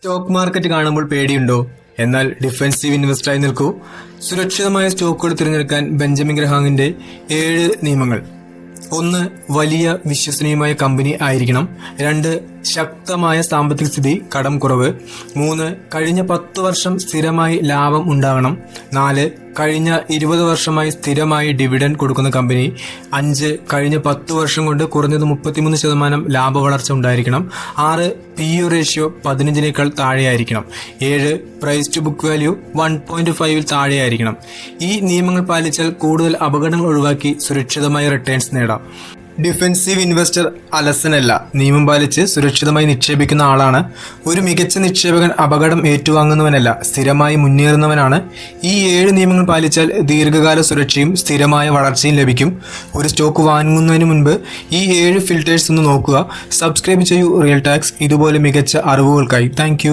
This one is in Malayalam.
സ്റ്റോക്ക് മാർക്കറ്റ് കാണുമ്പോൾ പേടിയുണ്ടോ? എന്നാൽ ഡിഫെൻസീവ് ഇൻവെസ്റ്ററായി നിൽക്കൂ. സുരക്ഷിതമായ സ്റ്റോക്കുകൾ തിരഞ്ഞെടുക്കാൻ ബെഞ്ചമിൻ ഗ്രഹാമിന്റെ 7 നിയമങ്ങൾ. 1. വലിയ വിശ്വസനീയമായ കമ്പനി ആയിരിക്കണം. 2. ശക്തമായ സാമ്പത്തിക സ്ഥിതി, കടം കുറവ്. 3. കഴിഞ്ഞ 10 വർഷം സ്ഥിരമായി ലാഭം ഉണ്ടാകണം. 4. കഴിഞ്ഞ 20 വർഷമായി സ്ഥിരമായി ഡിവിഡൻഡ് കൊടുക്കുന്ന കമ്പനി. 5. കഴിഞ്ഞ 10 വർഷം കൊണ്ട് കുറഞ്ഞത് 33% ലാഭ വളർച്ച ഉണ്ടായിരിക്കണം. 6. PU റേഷ്യോ 15നേക്കാൾ താഴെയായിരിക്കണം. 7. പ്രൈസ് ടു ബുക്ക് വാല്യൂ 1.5ൽ താഴെയായിരിക്കണം. ഈ നിയമങ്ങൾ പാലിച്ചാൽ കൂടുതൽ അപകടങ്ങൾ ഒഴിവാക്കി സുരക്ഷിതമായ റിട്ടേൺസ് നേടാം. ഡിഫെൻസീവ് ഇൻവെസ്റ്റർ അലസനല്ല, നിയമം പാലിച്ച് സുരക്ഷിതമായി നിക്ഷേപിക്കുന്ന ആളാണ്. ഒരു മികച്ച നിക്ഷേപകൻ അപകടം ഏറ്റുവാങ്ങുന്നവനല്ല, സ്ഥിരമായി മുന്നേറുന്നവനാണ്. ഈ 7 നിയമങ്ങൾ പാലിച്ചാൽ ദീർഘകാല സുരക്ഷയും സ്ഥിരമായ വളർച്ചയും ലഭിക്കും. ഒരു സ്റ്റോക്ക് വാങ്ങുന്നതിന് മുൻപ് ഈ 7 ഫിൽറ്റേഴ്സ് ഒന്ന് നോക്കുക. സബ്സ്ക്രൈബ് ചെയ്യൂ റിയൽ ടാക്സ്. ഇതുപോലെ മികച്ച അറിവുകൾക്കായി. താങ്ക്